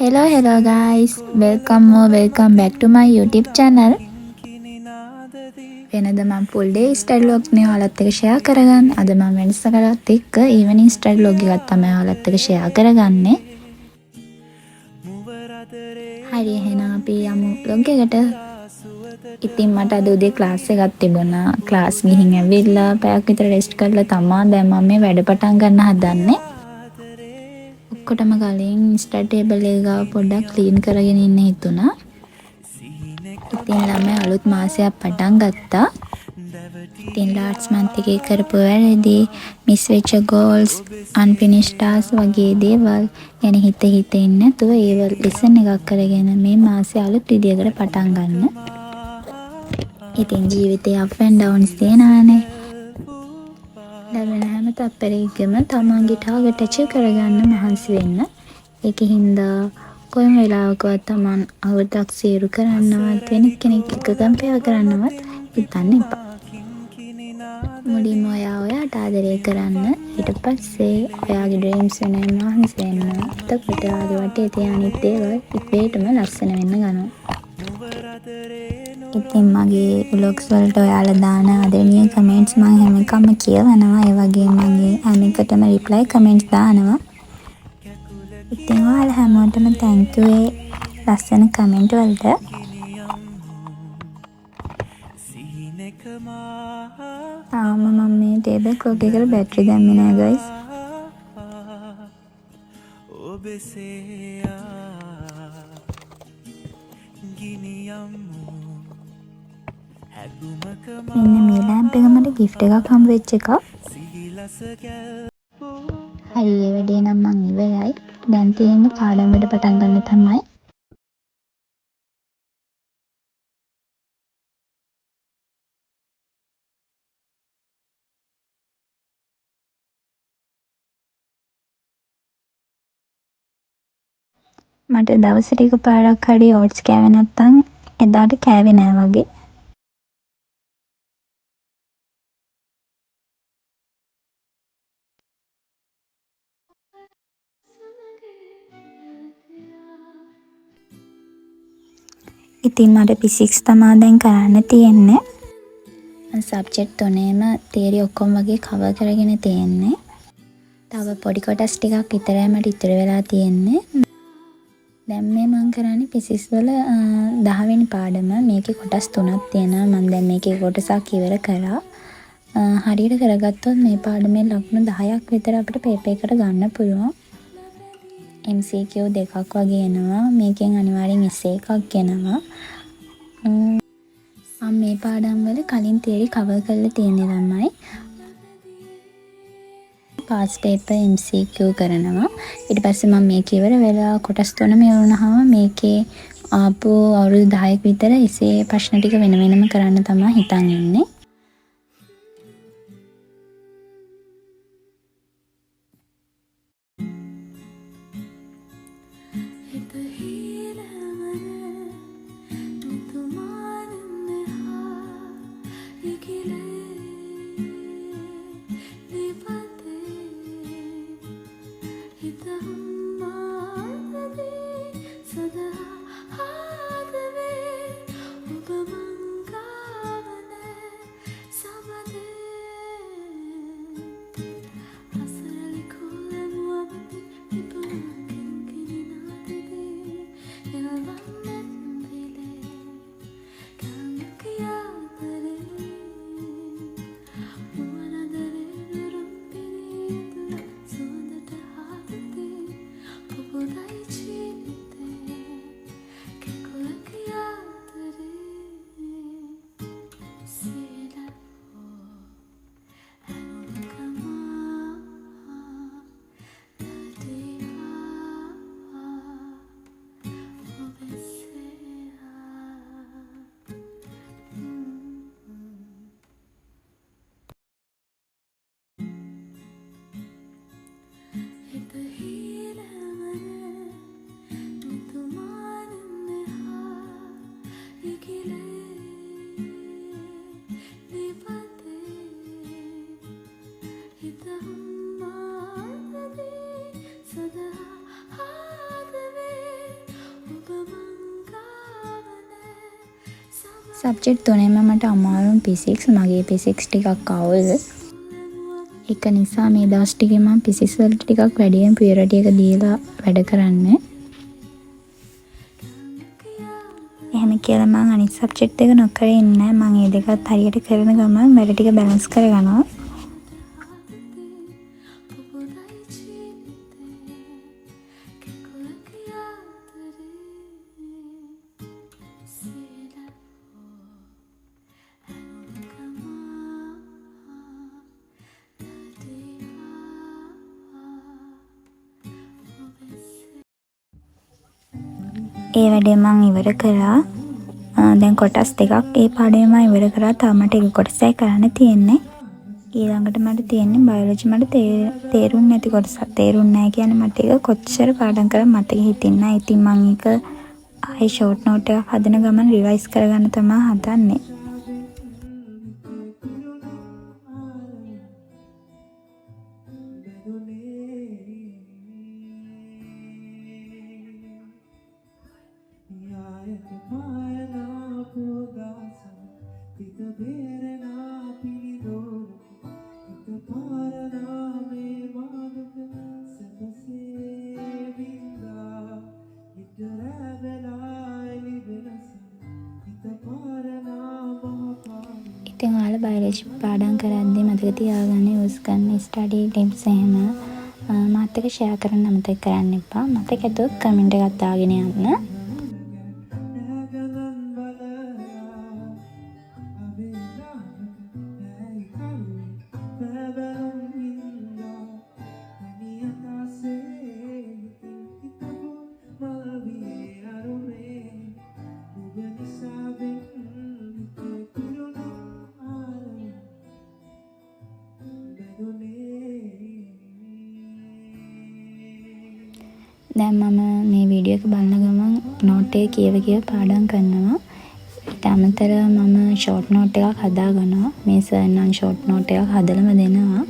Hello guys, welcome back to my YouTube channel. වෙනද මම full day study vlog නේ ඔයාලත් එක්ක share කරගන්න. අද මම වෙනසකටත් එක්ක evening study vlog එකක් තමයි ඔයාලත් එක්ක share කරගන්නේ. හරි එහෙනම් අපි යමු vlog එකට. ඉතින් මට අද උදේ class එකක් තිබුණා. class ගිහින් ඇවිල්ලා පැයක් විතර rest කරලා තමා දැන් මම මේ වැඩ පටන් ගන්න හදන්නේ. ඔක්කොටම කලින් study table එක පොඩ්ඩක් clean කරගෙන ඉන්න හිතුණා. ඉතින් ළමයි අලුත් මාසයක් පටන් ගත්තා. ඉතින් last month එකේ කරපු වැඩි miss වෙච්ච goals unfinished tasks වගේ දේවල් ගැන හිත ඉන්නේ නැතුව ඒවල් lesson එකක් කරගෙන මේ මාසේ අලුත් විදියකට පටන් ගන්න. ඉතින් ජීවිතේ up and downs තියෙනවානේ. ලැබෙන හැම තත්පරයකම තමන්ගේ target achieve කරගන්න මහන්සි වෙන්න. ඒකින්ද කොයිම වෙලාවකවත් තමන් අවුරුද්දක් සීරු කරන්නවත් වෙන කෙනෙක් එක්ක කම්පෙයාර් කරන්නවත් හිතන්න එපා. මුලින්ම ඔයාට ආදරය කරන්න, ඊට පස්සේ ඔයාගේ ඩ්‍රීම්ස් වෙනුවෙන් මහන්සි වෙන්න. එතකොට ඔයාගේ වටේ තියෙන අනිත් දේවල් ඉබේටම ලස්සන වෙන්න ගන්නවා. ඉතින් මගේ vlogs වලට ඔයාලා දාන ආදරණීය කමෙන්ට්ස් මම හැම එකම කියවනවා. ඒ වගේම මගේ හැම එකටම reply comments දානවා. ඉතින් ඔයාලා හැමෝටම thank you ඒ ලස්සන කමෙන්ට් වලට. තාම මම මේ ටේබල් ක්ලොක් එකට බැටරි දැම්මේ නෑ guys. මෙන්න මේ ලැම්ප් එක මට gift එකක් හම්බ වෙච්ච එකක්. හරි ඒ වැඩේ නම් මං ඉවරයි. දැන් තියෙන්නේ පාඩම් වල පටන් ගන්න තමයි. මට දවසට එකපාරක් හරි oats කෑවේ නැත්තම් එදාට කෑවේ නෑ වගේ. ඉතින් මට physics තමා දැන් කරන්න තියෙන්නේ. සබ්ජෙක්ට් තුනේම තියරි ඔක්කොම වගේ කවර් කරගෙන තියෙන්නේ. තව පොඩි කොටස් ටිකක් විතරයි මට ඉතුරු වෙලා තියෙන්නේ. දැන් මේ මම කරන්නේ physics වල 10 වෙනි පාඩම. මේකේ කොටස් 3ක් තියෙනවා. මම දැන් මේකේ කොටසක් ඉවර කරා. හරියට කරගත්තොත් මේ පාඩමේ ලකුණු 10ක් විතර අපිට පේපර් එකට ගන්න පුළුවන්. MCQ දෙකක් වගේ එනවා. මේකෙන් අනිවාර්යෙන් essay එකක් එනවා. මම මේ පාඩම් වල කලින් තියරි කවර් කරලා තියෙන ළමයි පාස් පේපර් MCQ කරනවා. ඊට පස්සේ මම මේක ඉවර වෙලා කොටස් 3 මෙවුනහම මේකේ ආපු අවුරුදු 10ක් විතර essay ප්‍රශ්න ටික වෙන වෙනම කරන්න තමයි හිතන් ඉන්නේ. සබ්ජෙක්ට් තුනෙම මට අමාරුම ෆිසික්ස්. මගේ ෆිසික්ස් ටිකක් අවුල්. ඒක නිසා මේ දවස් ටිකේ මම ෆිසික්ස් වලට ටිකක් වැඩියෙන් ප්‍රියොරිටි එක දීලා වැඩ කරන්නේ. එහෙම කියලා මම අනිත් සබ්ජෙක්ට් දෙක නොකර ඉන්නේ. මම මේ දෙකත් හරියට කරන ගමන් වැඩ ටික බැලන්ස් කරගන්නවා. ඒ වැඩේ මම ඉවර කරා. දැන් කොටස් දෙකක් ඒ පාඩේ මම ඉවර කරා. තව මට එක කොටසයි කරන්න තියෙන්නේ. ඊළඟට මට තියෙන්නේ බයොලොජි. මට තේරුන්නේ නැති කොටසක්. තේරුන්නේ නැහැ කියන්නේ මට ඒක කොච්චර පාඩම් කරා මතක හිටින්නේ නැහැ. ඉතින් මම ඒක ආයේ ෂෝට් නෝට් එකක් හදන ගමන් රිවයිස් කරගන්න තමයි හදන්නේ. ඉතින් ඔයාලා බයොලොජි පාඩම් කරද්දී මතක තියාගන්න යූස් කරන ස්ටඩි ටිප්ස් එහෙම මාත් එක්ක ෂෙයා කරන්න අමතක කරන්න එපා. මතක ඇතුව කමෙන්ට් එකක් දාගෙන යන්න. දැන් මම මේ වීඩියෝ එක බලන ගමන් නෝට් එක කියව පාඩම් කරනවා. ඊට අමතරව මම ෂෝට් නෝට් එකක් හදාගන්නවා. මේ සර් නම් ෂෝට් නෝට් එකක් හදලම දෙනවා.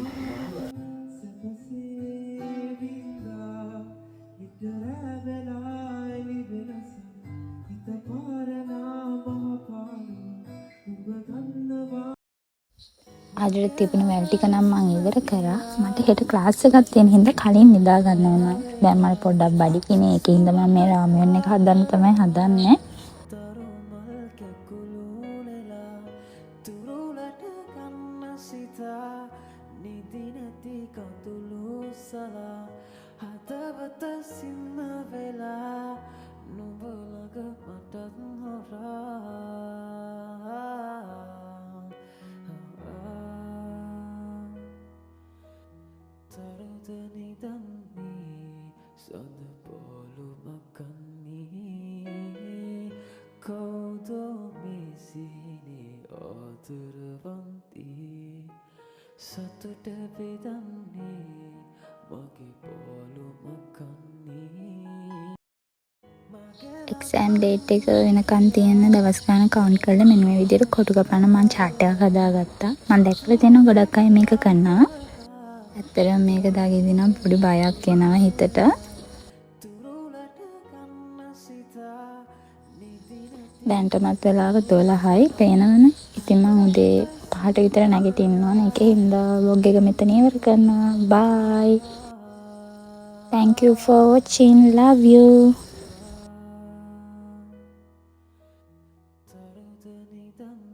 අදට තිබුණ වැඩ ටික නම් මම ඉවර කරා. මට හෙට ක්ලාස් එකක් තියෙන හින්දා කලින් නිදා ගන්න ඕන. දැන් මට පොඩ්ඩක් බඩි කිනේ. ඒකින් හින්දා මම මේ රාමයන් එක හදන්න තමයි හදන්නේ. සතුට බෙදන්නේ මගේ පොළුමකන්නේ. එක්සෑම් ඩේට් එක වෙනකන් තියෙන දවස් ගාන කවුන්ට් කරලා මෙන්න මේ විදිහට කොටු කපන මම chart එකක් හදාගත්තා. මම දැක්කලා තියෙනවා ගොඩක් අය මේක කරනවා. ඇත්තටම මේක දාගෙදි නම් පොඩි බයක් එනවා හිතට. දැන්ටමත් වෙලාව 12යි පේනවනේ. ඉතින් මම උදේ 5ට විතර නැගිටින්න ඕන. ඒකේ හින්දා vlog එක මෙතන ඉවර කරනවා. Bye. Thank you for watching. Love you.